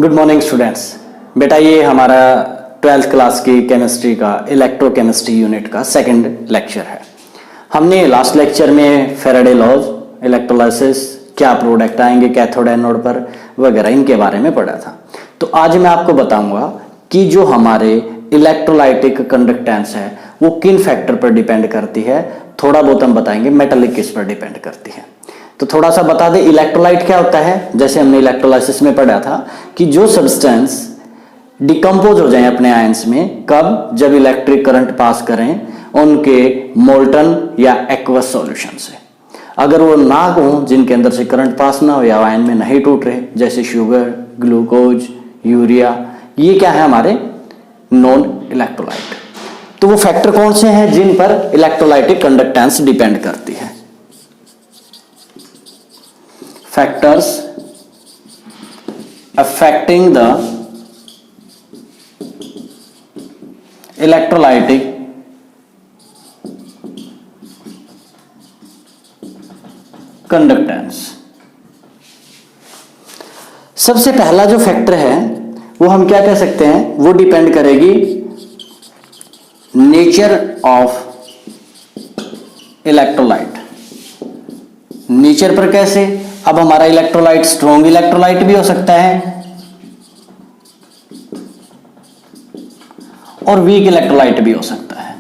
Good morning students. बेटा ये हमारा 12th क्लास की केमिस्ट्री का इलेक्ट्रोकेमिस्ट्री यूनिट का सेकंड लेक्चर है। हमने लास्ट लेक्चर में फैराडे लॉज, इलेक्ट्रोलाइसिस, क्या प्रोडक्ट आएंगे कैथोड एनोड पर वगैरह इनके बारे में पढ़ा था। तो आज मैं आपको बताऊंगा कि जो हमारे इलेक्ट्रोलाइटिक कंडक्टेंस है वो किन फैक्टर पर डिपेंड करती है। थोड़ा बहुत हम बताएंगे मेटलिक किस पर डिपेंड करती है। तो थोड़ा सा बता दे इलेक्ट्रोलाइट क्या होता है। जैसे हमने इलेक्ट्रोलाइसिस में पढ़ा था कि जो सब्सटेंस डिकम्पोज हो जाए अपने आयंस में, कब? जब इलेक्ट्रिक करंट पास करें उनके मोल्टन या एक्वस सॉल्यूशन से। अगर वो ना हो, जिनके अंदर से करंट पास ना हो या आयन में नहीं टूट रहे, जैसे शुगर, ग्लूकोज, यूरिया, ये क्या है हमारे नॉन इलेक्ट्रोलाइट। तो वो फैक्टर कौन से हैं जिन पर इलेक्ट्रोलाइटिक कंडक्टेंस डिपेंड करती है। Factors affecting the electrolytic conductance। सबसे पहला जो फैक्टर है वो हम क्या कह सकते हैं, वो डिपेंड करेगी नेचर ऑफ इलेक्ट्रोलाइट। नेचर पर कैसे? अब हमारा इलेक्ट्रोलाइट स्ट्रॉन्ग इलेक्ट्रोलाइट भी हो सकता है और वीक इलेक्ट्रोलाइट भी हो सकता है।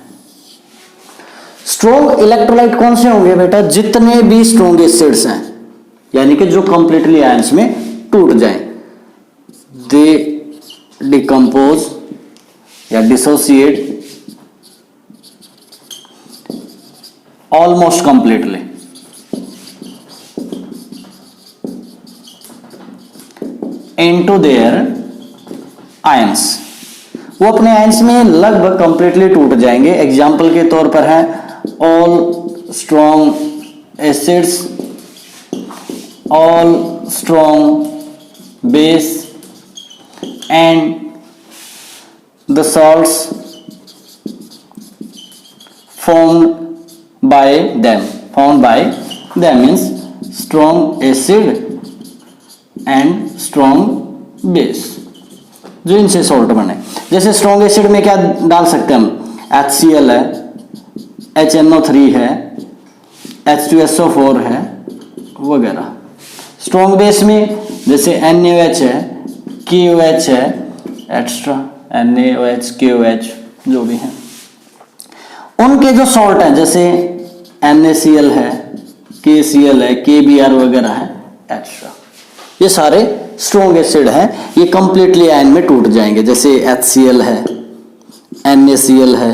स्ट्रॉन्ग इलेक्ट्रोलाइट कौन से होंगे बेटा? जितने भी स्ट्रॉन्ग एसिड्स हैं, यानी कि जो कंप्लीटली आयंस में टूट जाएं, दे डिकम्पोज या dissociate almost completely into their ions। वो अपने आयंस में लगभग कंप्लीटली टूट जाएंगे। एग्जाम्पल के तौर पर है all strong acids, all strong base and the salts formed by them means strong acid and strong base, जो इनसे सॉल्ट बने। जैसे स्ट्रॉन्ग एसिड में क्या डाल सकते हैं हम? HCl है, HNO3 है, H2SO4 है वगैरह। स्ट्रॉन्ग बेस में जैसे NaOH है, KOH है, एक्स्ट्रा NaOH, KOH जो भी है। उनके जो सॉल्ट है जैसे NaCl है, KCl है, KBr वगैरह है एक्स्ट्रा, ये सारे स्ट्रॉन्ग एसिड हैं। ये कंप्लीटली आयन में टूट जाएंगे। जैसे HCl है, NaCl है।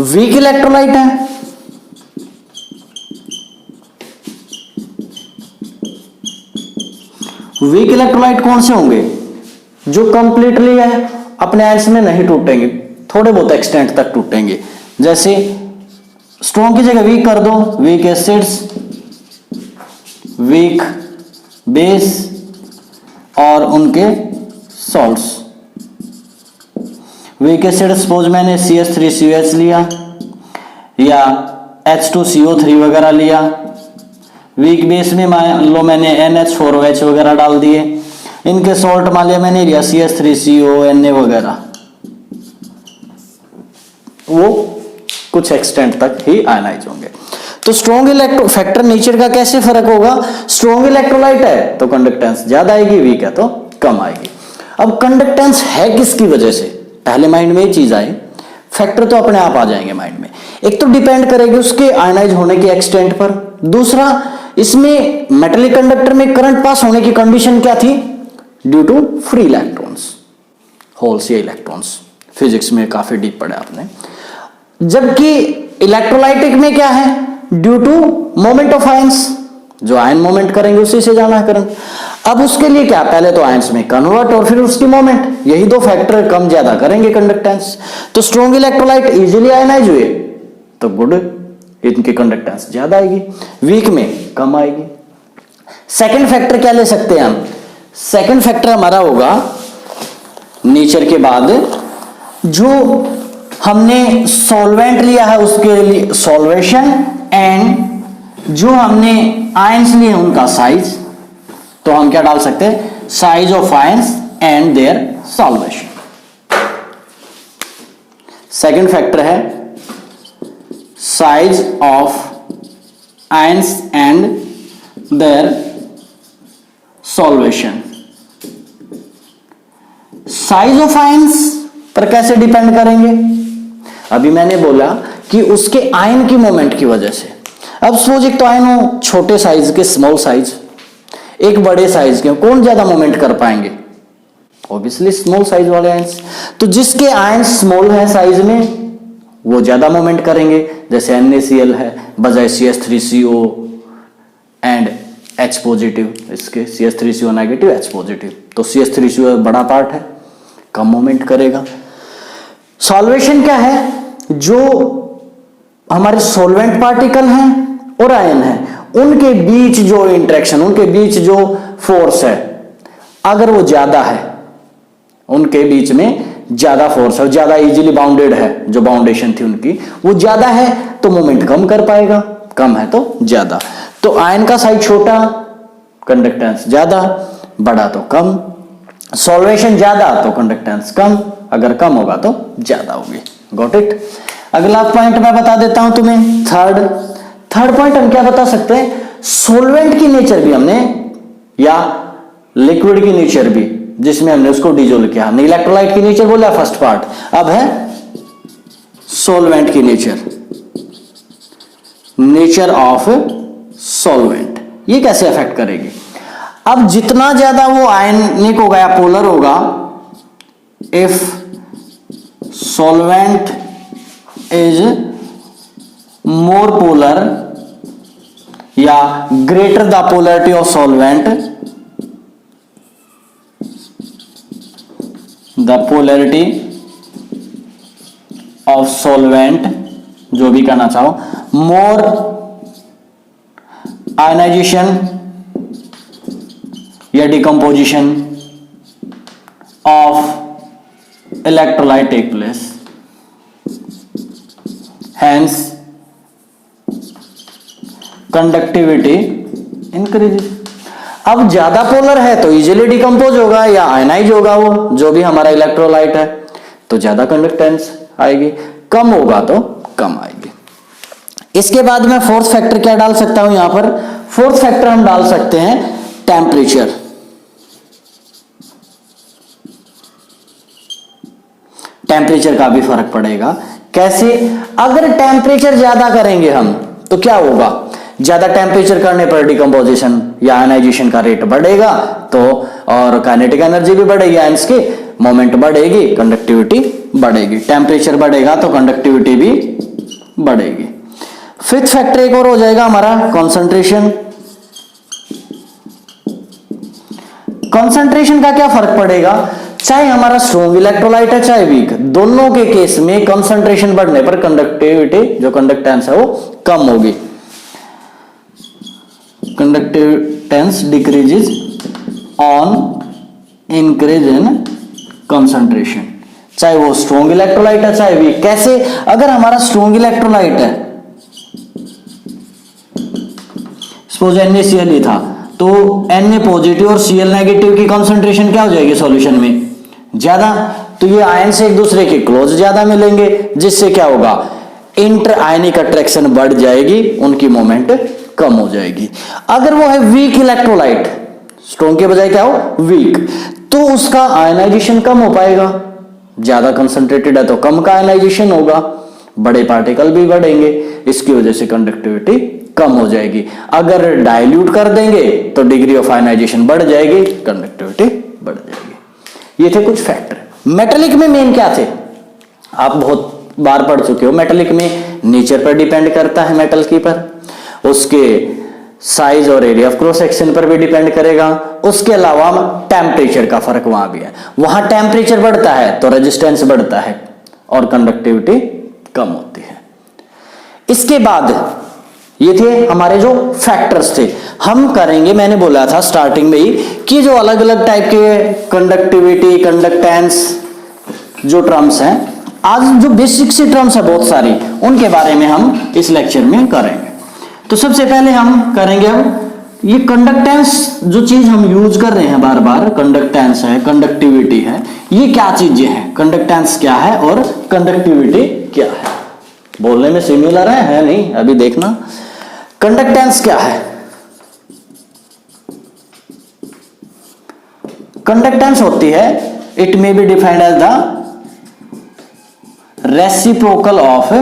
वीक इलेक्ट्रोलाइट है, वीक इलेक्ट्रोलाइट कौन से होंगे? जो कंप्लीटली है अपने आयंस में नहीं टूटेंगे, थोड़े बहुत एक्सटेंट तक टूटेंगे। जैसे स्ट्रॉन्ग की जगह वीक कर दो, वीक एसिड्स, वीक बेस और उनके सॉल्ट्स। वीक एसिड सपोज मैंने CH3COH लिया या H2CO3 वगैरह लिया। वीक बेस में मान लो मैंने NH4OH वगैरह डाल दिए। इनके सॉल्ट मान लिया मैंने लिया CH3CO, Na वगैरह, वो कुछ एक्सटेंट तक ही आयनाइज होंगे। तो स्ट्रॉन्ग इलेक्ट्रो फैक्टर नेचर का कैसे फर्क होगा? स्ट्रॉन्ग इलेक्ट्रोलाइट है तो कंडक्टेंस ज्यादा आएगी, वीक है तो कम आएगी। अब कंडक्टेंस है किसकी वजह से? पहले माइंड में ये चीज आए, फैक्टर तो अपने आप आ जाएंगे माइंड में। एक तो डिपेंड करेगी उसके आयनाइज होने के एक्सटेंट पर। दूसरा, इसमें मेटलिक कंडक्टर में करंट पास होने की कंडीशन क्या थी? Due to free electrons, holes या इलेक्ट्रॉन्स। फिजिक्स में काफी डीप पढ़ा आपने। जबकि इलेक्ट्रोलाइटिक में क्या है? Due to moment of ions, जो आयन मोमेंट करेंगे उसी से जाना है करंट। अब उसके लिए क्या? पहले तो आयंस में कन्वर्ट और फिर उसकी मोमेंट, यही दो फैक्टर कम ज्यादा करेंगे कंडक्टेंस। तो स्ट्रॉन्ग इलेक्ट्रोलाइट इजीली आयनाइज हुए तो गुड, इनकी कंडक्टेंस ज्यादा आएगी, वीक में कम आएगी। सेकंड फैक्टर क्या ले सकते हैं हम? सेकंड फैक्टर हमारा होगा नेचर के बाद जो हमने सॉल्वेंट लिया है उसके लिए सॉल्वेशन एंड जो हमने आयंस लिए उनका साइज, तो हम क्या डाल सकते हैं, size of ions and their solvation. Second factor है size of ions and their solvation. Size of ions पर कैसे डिपेंड करेंगे, अभी मैंने बोला कि उसके आयन की मोमेंट की वजह से। अब सपोज एक तो आयन हो छोटे साइज के, स्मॉल साइज, एक बड़े साइज के, कौन ज्यादा मोमेंट कर पाएंगे, ऑब्वियसली स्मॉल साइज वाले आयंस। तो जिसके आयन स्मॉल है साइज में वो ज्यादा मोमेंट करेंगे, जैसे NaCl है बजाय CH3CO एंड H पॉजिटिव, इसके CH3CO नेगेटिव H पॉजिटिव, तो CH3CO बड़ा पार्ट है, कम मोमेंट करेगा। सॉल्वेशन क्या है, जो हमारे सॉल्वेंट पार्टिकल हैं और आयन हैं उनके बीच जो इंटरेक्शन, उनके बीच जो फोर्स है, अगर वो ज्यादा है, उनके बीच में ज्यादा फोर्स है, ज्यादा इजीली बाउंडेड है, जो बाउंडेशन थी उनकी वो ज्यादा है, तो मोमेंट कम कर पाएगा, कम है तो ज्यादा। तो आयन का साइज छोटा, कंडक्टेंस ज्यादा, बड़ा तो कम। सॉल्वेशन ज्यादा तो कंडक्टेंस कम, अगर कम होगा तो ज्यादा होगी। Got it. अगला पॉइंट मैं बता देता हूं तुम्हें, थर्ड पॉइंट हम क्या बता सकते हैं, सोलवेंट की नेचर भी हमने, या लिक्विड की नेचर भी, जिसमें हमने उसको डिजोल्व किया, हमने इलेक्ट्रोलाइट की नेचर बोला फर्स्ट पार्ट, अब है सोलवेंट की नेचर ऑफ सोलवेंट। ये कैसे अफेक्ट करेगी, अब जितना ज्यादा वो आयनिक होगा या पोलर होगा, if solvent is more polar या greater the polarity of solvent, the polarity of solvent, जो भी कहना चाहो, more ionization या decomposition of electrolyte take place, hence conductivity increases। अब ज्यादा पोलर है तो इजीली डिकम्पोज होगा या आयनाइज होगा, वो जो भी हमारा इलेक्ट्रोलाइट है, तो ज्यादा कंडक्टेंस आएगी, कम होगा तो कम आएगी। इसके बाद मैं फोर्थ फैक्टर क्या डाल सकता हूं, यहां पर फोर्थ फैक्टर हम डाल सकते हैं टेम्परेचर। टेम्परेचर का भी फर्क पड़ेगा, कैसे, अगर टेम्परेचर ज्यादा करेंगे हम तो क्या होगा, ज्यादा टेम्परेचर करने पर डिकम्पोजिशन या आयनाइजेशन का रेट बढ़ेगा, तो और काइनेटिक एनर्जी भी बढ़ेगी, आयंस की मोमेंट बढ़ेगी, कंडक्टिविटी बढ़ेगी। टेम्परेचर बढ़ेगा तो कंडक्टिविटी भी बढ़ेगी। फिफ्थ फैक्टर एक और हो जाएगा हमारा कंसंट्रेशन। कंसंट्रेशन का क्या फर्क पड़ेगा, चाहे हमारा स्ट्रॉन्ग इलेक्ट्रोलाइट है चाहे वीक, दोनों के केस में कंसंट्रेशन बढ़ने पर कंडक्टिविटी, जो कंडक्टेंस है वो कम होगी। Conductance decreases on increase in concentration, चाहे वो स्ट्रॉन्ग इलेक्ट्रोलाइट है चाहे वीक। कैसे, अगर हमारा स्ट्रॉन्ग इलेक्ट्रोलाइट है, सपोज NaCl ही था, तो Na पॉजिटिव और Cl नेगेटिव की कंसंट्रेशन क्या हो जाएगी सॉल्यूशन में, ज्यादा, तो ये आयन से एक दूसरे के क्लोज ज्यादा मिलेंगे, जिससे क्या होगा, इंटर आयनिक अट्रैक्शन बढ़ जाएगी, उनकी मोमेंट कम हो जाएगी। अगर वो है वीक इलेक्ट्रोलाइट, स्ट्रॉन्ग के बजाय क्या हो वीक, तो उसका आयनाइजेशन कम हो पाएगा, ज्यादा कंसंट्रेटेड है तो कम का आयनाइजेशन होगा, बड़े पार्टिकल भी बढ़ेंगे, इसकी वजह से कंडक्टिविटी कम हो जाएगी। अगर डाइल्यूट कर देंगे तो डिग्री ऑफ आयनाइजेशन बढ़ जाएगी, कंडक्टिविटी बढ़ जाएगी। ये थे कुछ फैक्टर। मेटेलिक में मेन क्या थे, आप बहुत बार पढ़ चुके हो, मेटेलिक में नेचर पर डिपेंड करता है मेटल की पर, उसके साइज और एरिया ऑफ क्रॉस सेक्शन पर भी डिपेंड करेगा, उसके अलावा टेम्परेचर का फर्क वहां भी है, वहां टेम्परेचर बढ़ता है तो रेजिस्टेंस बढ़ता है और कंडक्टिविटी कम होती है। इसके बाद ये थे हमारे जो फैक्टर्स थे। हम करेंगे, मैंने बोला था स्टार्टिंग में ही कि जो अलग अलग टाइप के कंडक्टिविटी, कंडक्टेंस जो टर्म्स हैं, आज जो बेसिक सी टर्म्स है बहुत सारी, उनके बारे में हम इस लेक्चर में करेंगे। तो सबसे पहले हम करेंगे हम ये कंडक्टेंस जो चीज हम यूज कर रहे हैं बार बार, कंडक्टेंस है, कंडक्टिविटी है, ये क्या चीजें हैं, कंडक्टेंस क्या है और कंडक्टिविटी क्या है। बोलने में सिमिलर है नहीं, अभी देखना। कंडक्टेंस क्या है? कंडक्टेंस होती है, it may be defined as the reciprocal of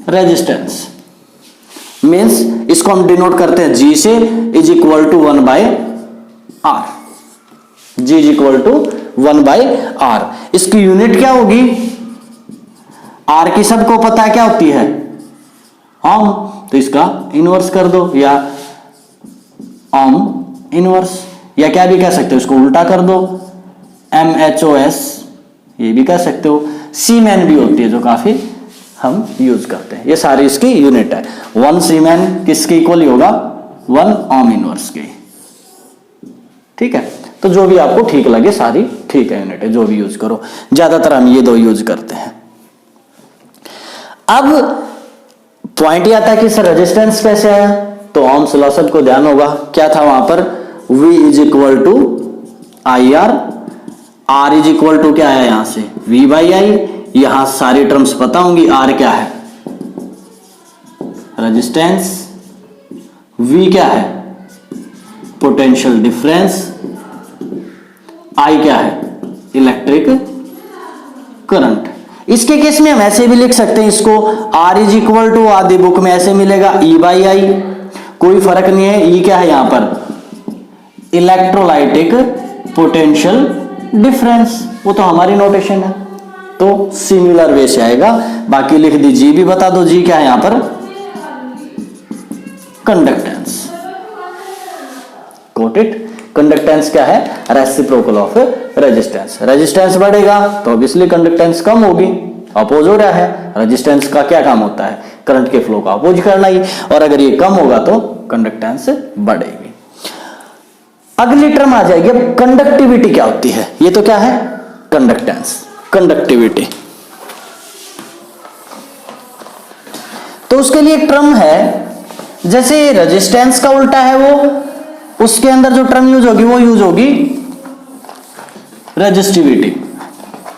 resistance. Means इसको हम डिनोट करते हैं G से, is equal to 1/R। G is equal to 1/R। इसकी यूनिट क्या होगी? R की सबको पता है क्या होती है? ओम। तो इसका इनवर्स कर दो, या ओम इनवर्स, या क्या भी कह सकते हो, इसको उल्टा कर दो, MHOS, ये भी कह सकते हो। सीमेन भी होती है जो काफी हम यूज करते हैं। ये सारी इसकी यूनिट है। 1 सीमेन किसके इक्वल होगा? 1 ओम इनवर्स के। ठीक है, तो जो भी आपको ठीक लगे सारी ठीक है यूनिट है, जो भी यूज करो। ज्यादातर हम ये दो यूज करते हैं। अब पॉइंट ये आता है कि सर रेजिस्टेंस कैसे आया, तो ओम्स लॉ सबको ध्यान होगा क्या था वहां पर, V is equal to IR, R is equal to क्या है यहां से V/I। यहां सारी टर्म्स पता होंगी। R क्या है? रेजिस्टेंस। V क्या है? Potential difference. I क्या है? Electric current. इसके केस में हम ऐसे भी लिख सकते हैं इसको, R इज इक्वल टू, आदि बुक में ऐसे मिलेगा E/I, कोई फर्क नहीं है। E क्या है यहां पर? इलेक्ट्रोलाइटिक पोटेंशियल डिफरेंस, वो तो हमारी नोटेशन है, तो सिमिलर वे से आएगा। बाकी लिख दी, G भी बता दो, G क्या है यहां पर? कंडक्टेंस। Got it? कंडक्टेंस क्या है? Reciprocal of resistance. रेजिस्टेंस बढ़ेगा तो ऑब्वियसली कंडक्टेंस कम होगी, अपोज हो रहा है। रेजिस्टेंस का क्या काम होता है? करंट के फ्लो का अपोज करना ही, और अगर ये कम होगा तो कंडक्टेंस बढ़ेगी। अगली टर्म आ जाएगी अब कंडक्टिविटी क्या होती है। ये तो क्या है? Conductance, conductivity. तो उसके लिए एक टर्म है, जैसे रेजिस्टेंस का उल्टा है वो, उसके अंदर जो टर्म यूज होगी वो यूज होगी रेजिस्टिविटी।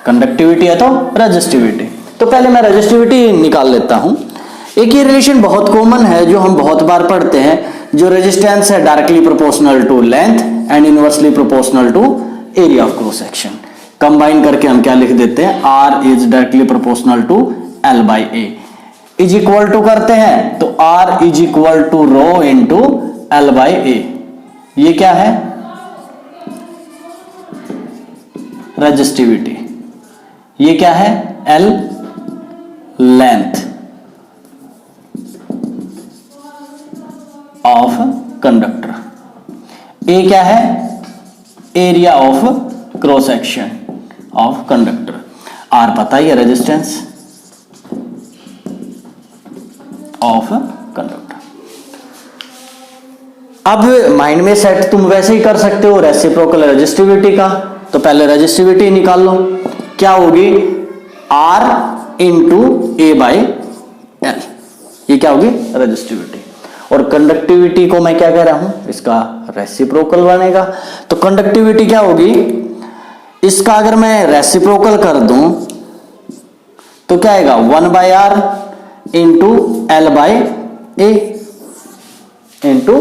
कंडक्टिविटी है तो रेजिस्टिविटी। तो पहले मैं रेजिस्टिविटी निकाल लेता हूं। एक ये रिलेशन बहुत कॉमन है जो हम बहुत बार पढ़ते हैं, जो रेजिस्टेंस है directly proportional to length and inversely proportional to area of cross section. Combine करके हम क्या लिख देते हैं? R is directly proportional to L/A। Is equal to करते हैं तो R is equal to rho into L/A। ये क्या है? रेजिस्टिविटी। ये क्या है? L length of conductor. A क्या है? Area of cross section of conductor. R पता ही है, रेजिस्टेंस ऑफ कंडक्टर। अब माइंड में सेट तुम वैसे ही कर सकते हो रेसिप्रोकल रेजिस्टिविटी का। तो पहले रेजिस्टिविटी निकाल लो, क्या होगी? R into A/L। ये क्या होगी? रेजिस्टिविटी। और कंडक्टिविटी को मैं क्या कह रहा हूं? इसका रेसिप्रोकल बनेगा। तो कंडक्टिविटी क्या होगी? इसका अगर मैं रेसिप्रोकल कर दूं तो क्या आएगा? 1/R into L/A into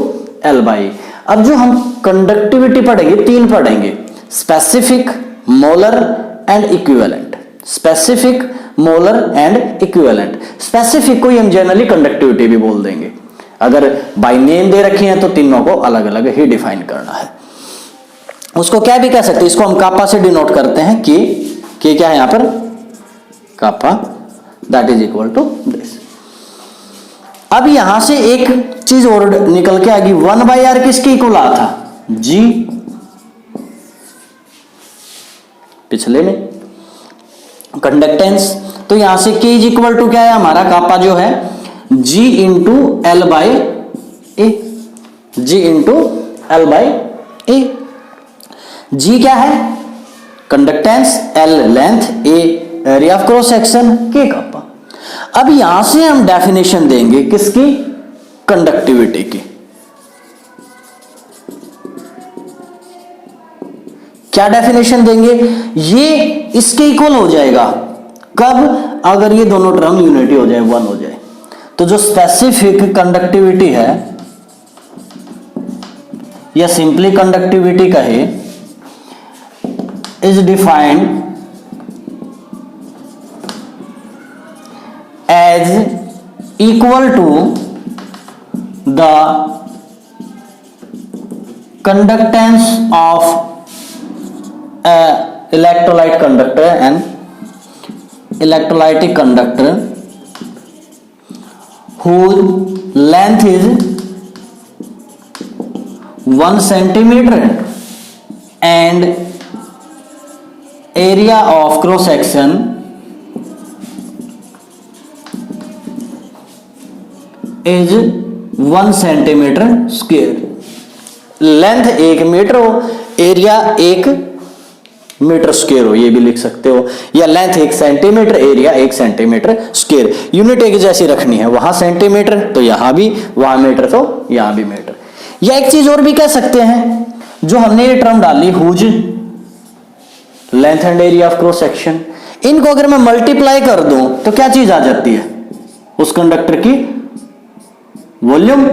L/A। अब जो हम कंडक्टिविटी पढ़ेंगे, 3 पढ़ेंगे, specific, molar and equivalent. Specific, molar and equivalent. Specific को हम जनरली कंडक्टिविटी भी बोल देंगे। अगर बाय नेम दे रखी है तो तीनों को अलग अलग ही डिफाइन करना है। उसको क्या भी कह सकते हैं, इसको हम कापा से डिनोट करते हैं कि क्या है यहां पर? Kappa, that is equal to this. अब यहां से एक चीज और निकल के आ गई, 1/R किसके इक्वल आ था? G। पिछले में कंडक्टेंस, तो यहां से K इज इक्वल टू क्या है हमारा? कापा जो है G into L/A। G into L/A। G क्या है? Conductance, L length, A area of cross section, K कापा। अब यहां से हम डेफिनेशन देंगे किसकी, कंडक्टिविटी की। क्या डेफिनेशन देंगे, ये इसके इक्वल हो जाएगा कब, अगर ये दोनों टर्म यूनिटी हो जाए, 1 हो जाए। तो जो स्पेसिफिक कंडक्टिविटी है या सिंपली कंडक्टिविटी कहे, is defined as equal to the conductance of electrolyte conductor and electrolytic conductor whose length is 1 centimeter and area of cross section is 1 centimeter square। Length 1 metre हो, area 1 metre square हो, ये भी लिख सकते हो, या length 1 centimetre, area 1 centimetre square. Unit एक जैसी रखनी है, वहां सेंटीमीटर तो यहां भी, वहां मीटर तो यहां भी मीटर। या एक चीज और भी कह सकते हैं, जो हमने ये टर्म डाली whose length and area of cross section, इनको अगर मैं मल्टीप्लाई कर दूं तो क्या चीज आ जाती है, उस कंडक्टर की वॉल्यूम।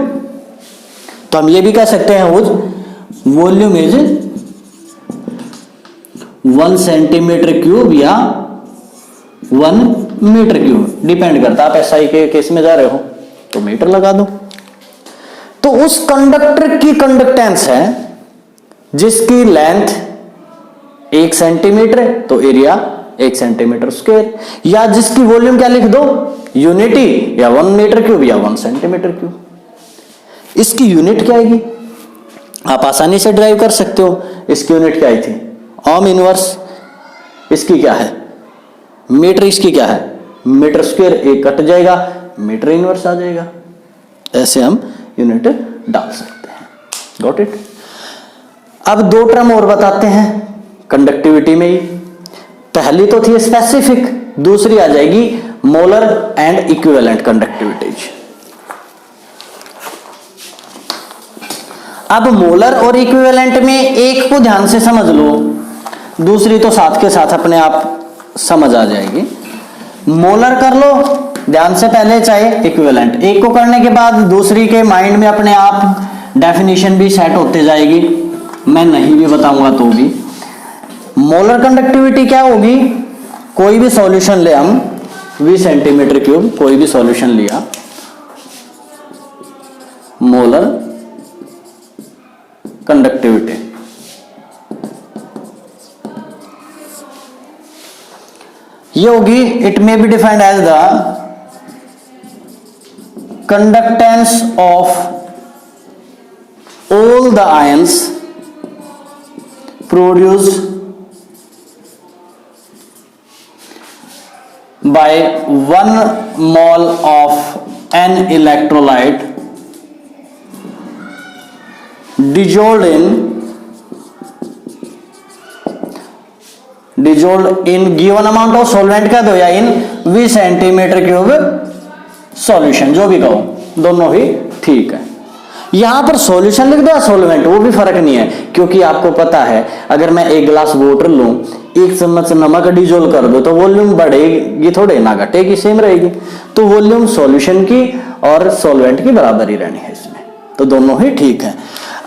तो हम ये भी कह सकते हैं whose volume is 1 centimetre cube या 1 मीटर क्यूब, डिपेंड करता है आप एसआई के केस में जा रहे हो तो मीटर लगा दो। तो उस कंडक्टर की कंडक्टेंस है जिसकी लेंथ 1 सेंटीमीटर है तो एरिया 1 सेंटीमीटर स्क्वायर, या जिसकी वॉल्यूम क्या लिख दो, यूनिटी, या 1 मीटर क्यूब या 1 सेंटीमीटर क्यूब। इसकी यूनिट क्या आएगी आप आसानी से ड्राइव कर सकते हो। इसकी यूनिट क्या आई थी, ओम इनवर्स। इसकी क्या है, मीटर। इसकी क्या है, मीटर स्क्वायर, एक कट जाएगा, मीटर इनवर्स आ जाएगा। ऐसे हम यूनिट डाल सकते हैं। Got it. अब 2 टर्म और बताते हैं कंडक्टिविटी में ही। पहली तो थी स्पेसिफिक, दूसरी आ जाएगी मोलर एंड इक्विवेलेंट कंडक्टिविटीज। अब मोलर और इक्विवेलेंट में एक को ध्यान से समझ लो, दूसरी तो साथ के साथ अपने आप समझ आ जाएगी। मोलर कर लो ध्यान से पहले, चाहे इक्विवेलेंट। एक को करने के बाद दूसरी के माइंड में अपने आप डेफिनेशन भी सेट होते जाएगी, मैं नहीं भी बताऊंगा तो भी। मोलर कंडक्टिविटी क्या होगी, कोई भी सॉल्यूशन ले हम, 20 सेंटीमीटर क्यूब, कोई भी सॉल्यूशन लिया, मोलर कंडक्टिविटी ये होगी, it may be defined as the conductance of all the ions produced by 1 mole of an electrolyte dissolved in given amount of solvent का दो, या इन 20 सेंटीमीटर क्यूब सॉल्यूशन, जो भी कहो दोनों ही ठीक है। यहां पर सॉल्यूशन लिख दो या सॉल्वेंट, वो भी फर्क नहीं है, क्योंकि आपको पता है अगर मैं 1 गिलास वाटर लूं, 1 चम्मच नमक डिजोल्व कर दो तो वॉल्यूम बढ़ेगी थोड़े ना घटेगी, सेम रहेगी। तो वॉल्यूम सॉल्यूशन की और सॉल्वेंट की बराबर ही रहनी है इसमें, तो दोनों ही ठीक है।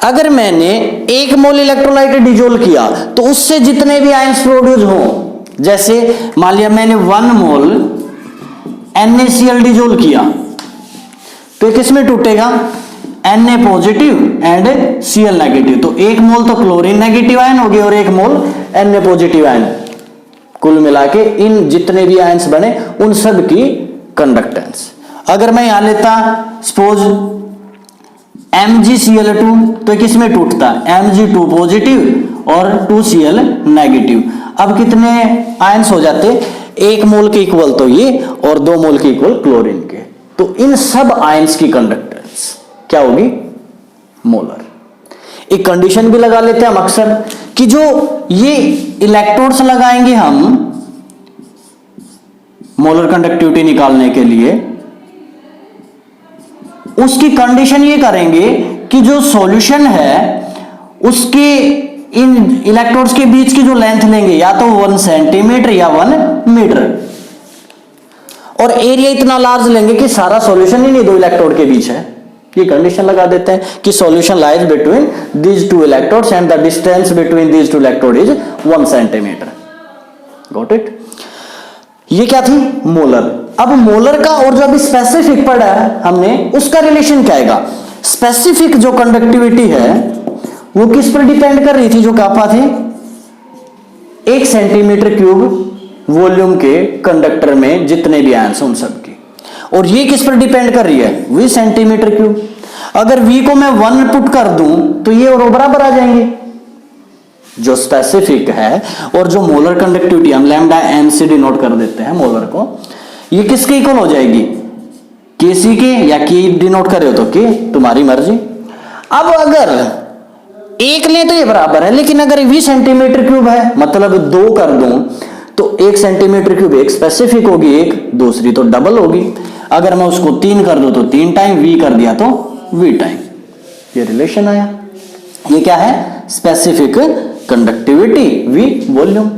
अगर मैंने 1 मोल इलेक्ट्रोलाइट डिजोल्व किया तो उससे जितने भी आयंस प्रोड्यूस हो, जैसे मान लिया मैंने 1 मोल NaCl डिजोल्व किया तो किसमें टूटेगा, Na positive and Cl negative. तो 1 मोल तो क्लोरीन नेगेटिव आयन हो गए और 1 मोल Na पॉजिटिव आयन। कुल मिला के इन जितने भी आयंस बने उन सब की कंडक्टेंस। अगर मैं यहां लेता सपोज MgCl2 तो किसमें टूटता, Mg2 पॉजिटिव और 2Cl नेगेटिव। अब कितने आयंस हो जाते, 1 मोल के इक्वल तो ये और 2 मोल के इक्वल क्लोरीन के। तो इन सब आयंस की कंडक्टेंस क्या होगी, मोलर। एक कंडीशन भी लगा लेते हैं हम अक्सर कि जो ये इलेक्ट्रोड्स लगाएंगे हम मोलर कंडक्टिविटी निकालने के लिए उसकी कंडीशन ये करेंगे कि जो सॉल्यूशन है उसके इन इलेक्ट्रोड्स के बीच की जो लेंथ लेंगे या तो 1 सेंटीमीटर या 1 मीटर, और एरिया इतना लार्ज लेंगे कि सारा सॉल्यूशन ही नहीं दो इलेक्ट्रोड के बीच है। ये कंडीशन लगा देते हैं कि solution lies between these two electrodes and the distance between these two electrode is 1 centimetre. Got it? ये क्या थी? मोलर। अब मोलर का और जो अभी स्पेसिफिक पढ़ा है हमने, उसका रिलेशन क्या आएगा? स्पेसिफिक जो कंडक्टिविटी है वो किस पर डिपेंड कर रही थी? जो कापा थे 1 सेंटीमीटर क्यूब वॉल्यूम के कंडक्टर में जितने भी आयंस उन सब की, और ये किस पर डिपेंड कर रही है? v centimetre cube. अगर v को मैं 1 पुट कर दूं तो ये और बराबर आ जाएंगे। जो स्पेसिफिक है और जो मोलर कंडक्टिविटी हम लैम्डा n से डिनोट कर देते हैं मोलर को, ये किसके इक्वल हो जाएगी? kc के, या k डिनोट कर रहे हो तो k, तुम्हारी मर्जी। अब अगर एक लें तो ये बराबर है, लेकिन अगर 20 सेंटीमीटर क्यूब है, मतलब 2 कर दूं तो 1 सेंटीमीटर क्यूब एक स्पेसिफिक होगी, एक दूसरी तो डबल होगी। अगर मैं उसको 3 कर दूं तो 3 टाइम, v कर दिया तो v टाइम। ये रिलेशन आया। ये क्या है? Specific conductivity v volume.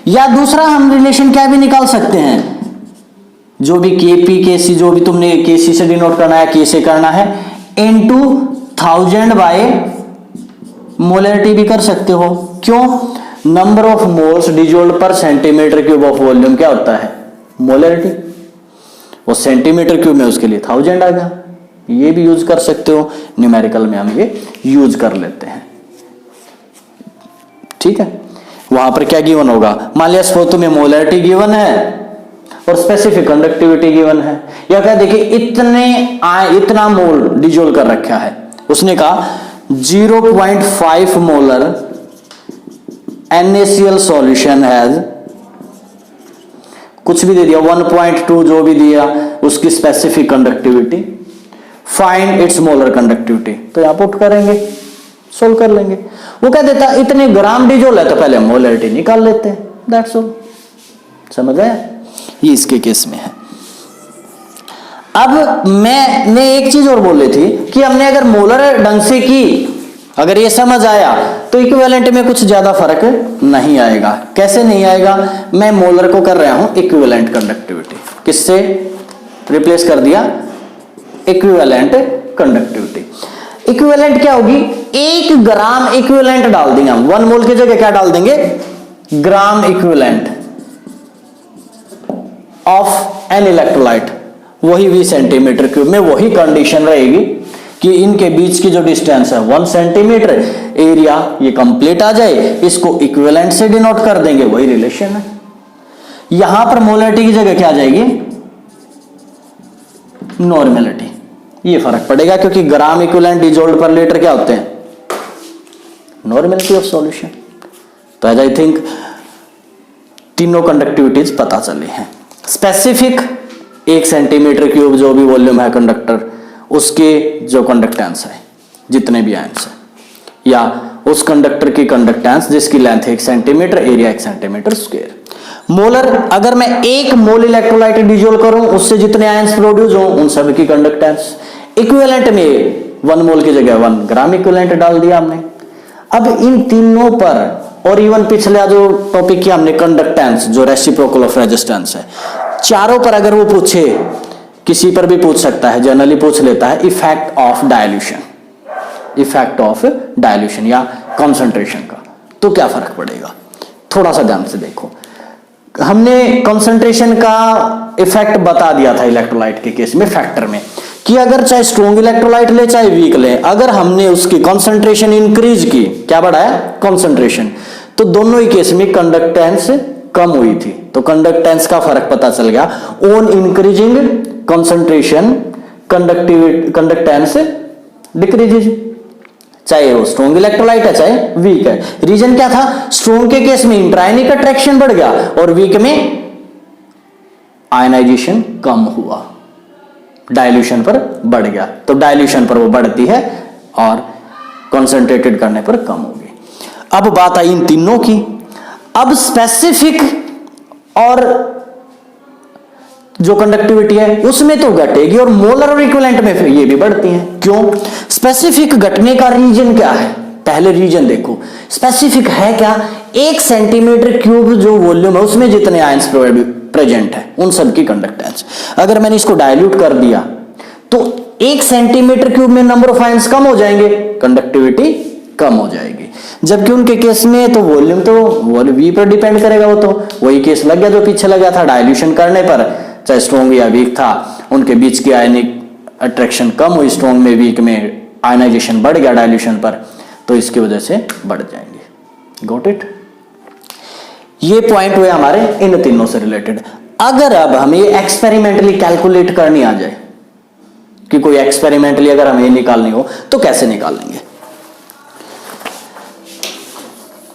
या दूसरा हम रिलेशन क्या भी निकाल सकते हैं, जो भी kp kc, जो भी तुमने kc से डिनोट करना है, k से करना है, इनटू 1000 बाय मोलरिटी भी कर सकते हो। क्यों? नंबर ऑफ मोल्स डिजोल्ड पर सेंटीमीटर क्यूब ऑफ वॉल्यूम क्या होता है? मोलरिटी। वो सेंटीमीटर क्यूब में उसके लिए 1000 आ गया। ये भी यूज कर सकते हो, न्यूमेरिकल में हम ये यूज कर लेते हैं। ठीक है, वहां पर क्या गिवन होगा? मान लिया सपोज तुम्हें मोलरिटी गिवन है और स्पेसिफिक कंडक्टिविटी गिवन है, या क्या देखिए इतना मोल डिजोल्व कर रखा है, उसने कहा 0.5 मोलर NaCl सॉल्यूशन हैज, कुछ भी दे दिया, 1.2 जो भी दिया, उसकी specific conductivity, find its molar conductivity. तो यहां पुट करेंगे, सोल्व कर लेंगे। वो क्या देता? इतने ग्राम डिजोल है तो पहले मोलरिटी निकाल लेते हैं, दैट्स ऑल। समझ आया? ये इसके केस में है। अब मैंने एक चीज और बोली थी कि हमने अगर मोलर ढंग से की, अगर ये समझ आया तो इक्विवेलेंट में कुछ ज्यादा फर्क नहीं आएगा। कैसे नहीं आएगा? मैं मोलर को कर रहा हूं इक्विवेलेंट कंडक्टिविटी, किससे रिप्लेस कर दिया? Equivalent conductivity. इक्विवेलेंट क्या होगी? 1 ग्राम इक्विवेलेंट डाल देंगे हम, 1 मोल की जगह क्या डाल देंगे? Gram equivalent of an electrolyte. वही 20 सेंटीमीटर क्यूब में वही कंडीशन रहेगी कि इनके बीच की जो डिस्टेंस है 1 सेंटीमीटर, एरिया ये कंप्लीट आ जाए, इसको इक्विवेलेंट से डिनोट कर देंगे, वही रिलेशन है। यहां पर मोलरिटी की जगह क्या आ जाएगी? नॉर्मेलिटी। ये फर्क पड़ेगा क्योंकि ग्राम इक्विवेलेंट डिजोल्ड पर लीटर क्या होते हैं? Normality of solution. तो एज आई थिंक तीनों कंडक्टिविटीज पता चली हैं। स्पेसिफिक 1 सेंटीमीटर क्यूब जो भी वॉल्यूम है कंडक्टर, उसके जो कंडक्टेंस है, जितने भी आयंस है, या उस कंडक्टर की कंडक्टेंस जिसकी length 1 centimetre, area 1 centimetre square. Molar, अगर मैं 1 मोल इलेक्ट्रोलाइट डिजोल्व करूं, उससे जितने आयंस प्रोड्यूस हो उन सब की कंडक्टेंस। इक्विवेलेंट में 1 मोल की जगह 1 ग्राम इक्विवेलेंट डाल दिया हमने। अब इन तीनों पर, और इवन पिछला जो टॉपिक किया हमने कंडक्टेंस, जो रेसिप्रोकल ऑफ रेजिस्टेंस है, चारों पर अगर वो पूछे, किसी पर भी पूछ सकता है, जनरली पूछ लेता है effect of dilution, effect of dilution या कंसंट्रेशन का, तो क्या फर्क पड़ेगा? थोड़ा सा ध्यान से देखो। हमने कंसंट्रेशन का इफेक्ट बता दिया था इलेक्ट्रोलाइट के केस में, फैक्टर में, कि अगर चाहे स्ट्रॉन्ग इलेक्ट्रोलाइट ले चाहे वीक ले, अगर हमने उसकी कंसंट्रेशन इंक्रीज की, क्या बढ़ाया? कंसंट्रेशन, तो दोनों ही केस में कंडक्टेंस कम हुई थी। तो कंडक्टेंस का फर्क पता चल गया। On increasing concentration conductance decreases, चाहे वो स्ट्रॉन्ग इलेक्ट्रोलाइट है चाहे वीक है। रीजन क्या था? स्ट्रॉन्ग के केस में इंट्रायनिक अट्रैक्शन बढ़ गया और वीक में आयनाइजेशन कम हुआ, डाइल्यूशन पर बढ़ गया। तो डाइल्यूशन पर वो बढ़ती है और कंसंट्रेटेड करने पर कम होगी। अब बात आई इन तीनों की। अब स्पेसिफिक और जो कंडक्टिविटी है उसमें तो घटेगी, और मोलर और इक्विवेलेंट में फिर ये भी बढ़ती हैं। क्यों? स्पेसिफिक घटने का रीजन क्या है? पहले रीजन देखो, स्पेसिफिक है क्या? 1 सेंटीमीटर क्यूब जो वॉल्यूम है उसमें जितने आयंस प्रेजेंट है उन सब की कंडक्टेंस। अगर मैंने इसको डाइल्यूट कर दिया तो 1 सेंटीमीटर क्यूब में नंबर ऑफ आयंस कम हो जाएंगे, कंडक्टिविटी कम हो जाएगी। जबकि उनके केस में तो वॉल्यूम तो वी पर डिपेंड करेगा, वो तो वही केस लग गया जो पीछे लगा था। डाइल्यूशन करने पर चाहे स्ट्रॉन्ग या वीक था, उनके बीच की आयनिक अट्रैक्शन कम हुई, स्ट्रॉन्ग में वीक में आयनाइजेशन बढ़ गया डाइल्यूशन पर, तो इसकी वजह से बढ़ जाएंगे। Got it? ये पॉइंट हुए हमारे इन तीनों से रिलेटेड। अगर अब हमें एक्सपेरिमेंटली कैलकुलेट करनी आ जाए कि कोई एक्सपेरिमेंटली अगर हमें निकालनी हो तो कैसे निकालेंगे?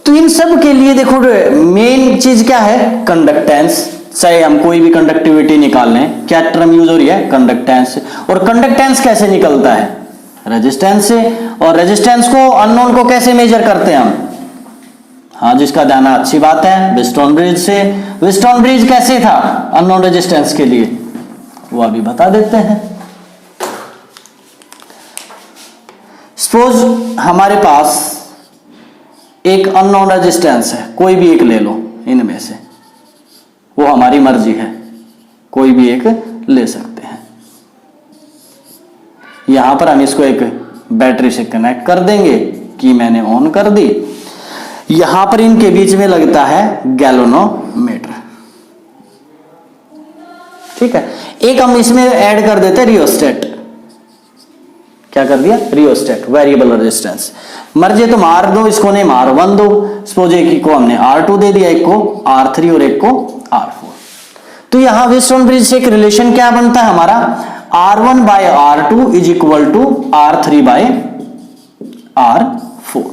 तो इन सब के लिए देखो मेन चीज क्या है? कंडक्टेंस। चाहे हम कोई भी कंडक्टिविटी निकाल लें, क्या टर्म यूज हो रही है? कंडक्टेंस। और कंडक्टेंस कैसे निकलता है? रेजिस्टेंस से। और रेजिस्टेंस को, अननोन को कैसे मेजर करते हैं हम? हाँ, जिसका ध्यान अच्छी बात है, व्हीटस्टोन ब्रिज से। व्हीटस्टोन ब्रिज कैसे था अननोन रेजिस्टेंस के लिए, वो अभी बता देते हैं। सपोज हमारे पास एक अननोन रेजिस्टेंस है, कोई भी एक ले लो इनमें से, वो हमारी मर्जी है, कोई भी एक ले सकते हैं। यहां पर हम इसको एक बैटरी से कनेक्ट कर देंगे कि मैंने ऑन कर दी। यहां पर इनके बीच में लगता है गैल्वेनोमीटर, ठीक है। एक हम इसमें ऐड कर देते हैं रियोस्टेट। क्या कर दिया? Rheostat, variable resistance. मर्जी तुम R दो, इसको नेम R1 दो। सपोज एक को हमने R2 दे दिया, एक को R3 और एक को R4। तो यहां व्हीटस्टोन ब्रिज से एक रिलेशन क्या बनता है हमारा? R1 by R2 is equal to R3 by R4।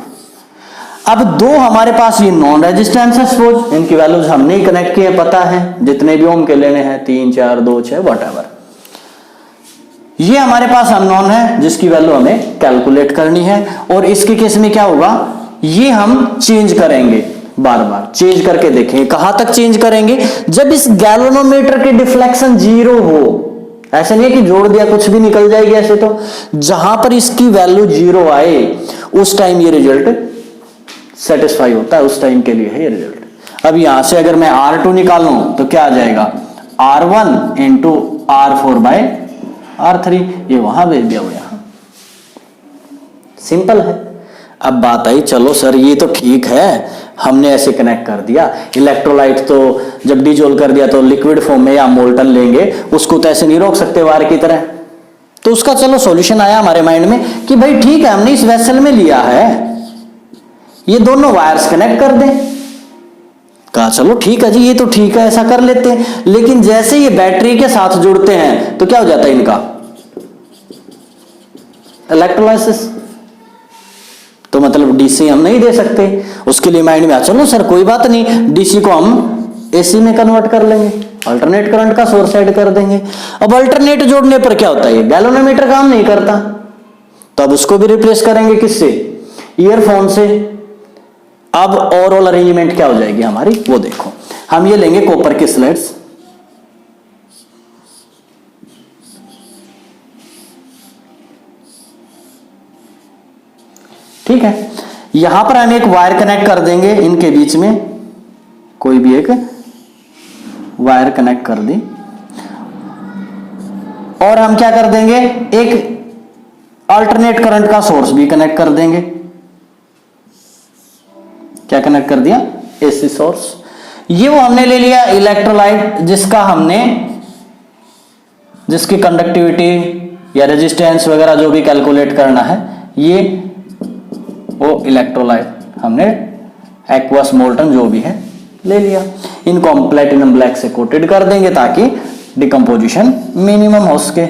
अब दो हमारे पास ये नॉन रेजिस्टेंस है, सपोज इनकी वैल्यूज हमने ही कनेक्ट किए, पता है जितने भी ओम के लेने हैं, 3, 4, 2, 6 व्हाटएवर। ये हमारे पास अननोन है जिसकी वैल्यू हमें कैलकुलेट करनी है। और इसके केस में क्या होगा? ये हम चेंज करेंगे, बार बार चेंज करके देखेंगे। कहां तक चेंज करेंगे? जब इस गैल्वेनोमीटर की डिफ्लेक्शन 0 हो। ऐसा नहीं है कि जोड़ दिया कुछ भी निकल जाएगी ऐसे, तो जहां पर इसकी वैल्यू 0 आए उस टाइम ये रिजल्ट सेटिस्फाई होता है, उस टाइम के लिए है ये रिजल्ट। अब यहां से अगर मैं R2 निकालूं तो क्या आ जाएगा? R1 into R4 bye R3। ये वहां भेज दिया, वो यहां। सिंपल है। अब बात आई, चलो सर ये तो ठीक है, हमने ऐसे कनेक्ट कर दिया। इलेक्ट्रोलाइट तो जब डिजोल्व कर दिया तो लिक्विड फॉर्म में या मोल्टन लेंगे, उसको तो ऐसे नहीं रोक सकते वायर की तरह। तो उसका चलो सॉल्यूशन आया हमारे माइंड में कि भाई ठीक है, हमने इस वेसल में लिया है, ये दोनों वायर्स कनेक्ट कर दें। कहा चलो ठीक है जी, ये तो ठीक है, ऐसा कर लेते हैं। लेकिन जैसे ये बैटरी के साथ जुड़ते हैं तो क्या हो जाता है इनका? इलेक्ट्रोलाइसिस। तो मतलब डीसी हम नहीं दे सकते। उसके लिए माइंड में आ, चलो सर कोई बात नहीं, डीसी को हम एसी में कन्वर्ट कर लेंगे, अल्टरनेट करंट का सोर्स ऐड कर देंगे। अब अल्टरनेट जोड़ने पर क्या होता है? गैल्वेनोमीटर काम नहीं करता, तो अब उसको भी रिप्लेस करेंगे किससे? ईयरफोन से। अब ओवरऑल अरेंजमेंट क्या हो जाएगी हमारी, वो देखो। हम ये लेंगे कॉपर की स्लेट्स, ठीक है। यहां पर हम एक वायर कनेक्ट कर देंगे इनके बीच में, कोई भी एक वायर कनेक्ट कर दी। और हम क्या कर देंगे? एक अल्टरनेट करंट का सोर्स भी कनेक्ट कर देंगे। क्या कनेक्ट कर दिया? AC source. ये वो हमने ले लिया इलेक्ट्रोलाइट, जिसकी कंडक्टिविटी या रेजिस्टेंस वगैरह जो भी कैलकुलेट करना है, ये वो इलेक्ट्रोलाइट हमने एक्वस मोल्टन जो भी है ले लिया। इनको हम प्लेटिनम ब्लैक से कोटेड कर देंगे ताकि डिकम्पोजिशन मिनिमम हो सके।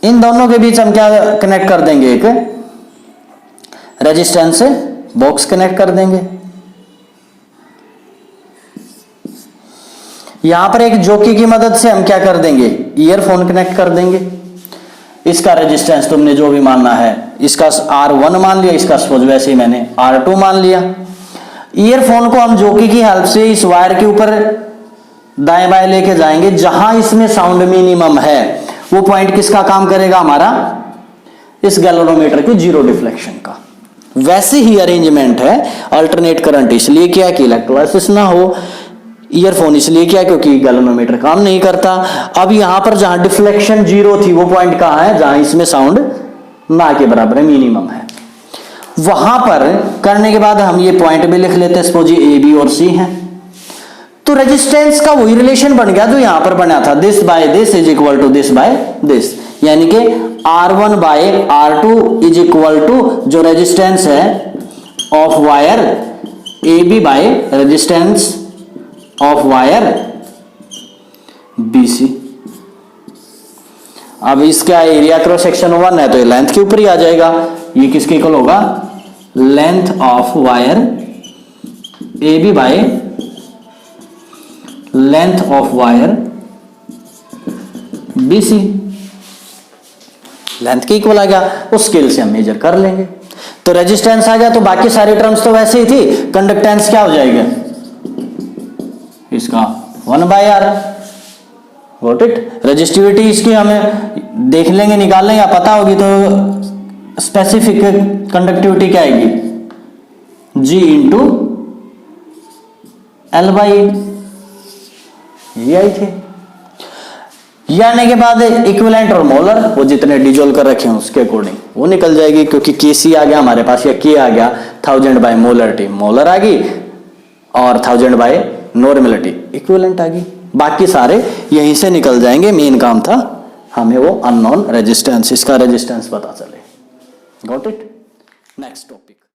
इन दोनों के बीच हम क्या कनेक्ट कर देंगे? एक रेजिस्टेंस से बॉक्स कनेक्ट कर देंगे। यहां पर एक जॉकी की मदद से हम क्या कर देंगे? ईयरफोन कनेक्ट कर देंगे। इसका रेजिस्टेंस तुमने जो भी मानना है, इसका R1 मान लिया, इसका सपोज वैसे ही मैंने R2 मान लिया। ईयरफोन को हम जॉकी की हेल्प से इस वायर के ऊपर दाएं बाएं लेके जाएंगे, जहां इसमें साउंड मिनिमम है वो पॉइंट किसका काम करेगा, हमारा इस गैल्वेनोमीटर के जीरो डिफ्लेक्शन का। वैसे ही अरेंजमेंट है अल्टरनेट करंट, इसलिए क्या कि इलेक्ट्रोलाइसिस ना हो, ईयरफोन इसलिए क्या क्योंकि गैल्वेनोमीटर काम नहीं करता। अब यहां पर जहां डिफ्लेक्शन जीरो थी वो पॉइंट कहां है, जहां इसमें साउंड ना के बराबर है, मिनिमम है। वहां पर करने के बाद हम ये पॉइंट भी लिख लेते हैं, सपोज ये ए बी और सी है। तो रेजिस्टेंस का वही रिलेशन बन गया जो यहां पर बना था, this by this is equal to this by this, यानी कि R1 by R2 is equal to जो रेजिस्टेंस है of wire A B by resistance of wire B C. अब इसका एरिया क्रॉस सेक्शन 1 है तो ये लेंथ के ऊपर ही आ जाएगा, ये किसके इक्वल होगा, length of wire A B by length of wire B C, length के इक्वल आ गया, उस स्केल से हम मेजर कर लेंगे। तो रेजिस्टेंस आ गया, तो बाकी सारी टर्म्स तो वैसे ही थी, कंडक्टेंस क्या हो जाएगा इसका 1/R, गॉट इट। रेजिस्टिविटी इसकी हमें देख लेंगे, निकाल लेंगे, पता होगी तो स्पेसिफिक कंडक्टिविटी क्या आएगी, G इंटू L/E, ये आई थी। ये आने के बाद इक्विवेलेंट और मोलर, वो जितने डिजोल्व कर रखे हैं उसके अकॉर्डिंग वो निकल जाएगी, क्योंकि केसी आ गया हमारे पास या के आ गया, 1000 बाय मोलरिटी मोलर आ गई और 1000 बाय नॉर्मलिटी इक्विवेलेंट आ गई। बाकी सारे यहीं से निकल जाएंगे, मेन काम था हमें वो अननोन रेजिस्टेंस, इसका रेजिस्टेंस पता चले, गॉट इट। Next topic.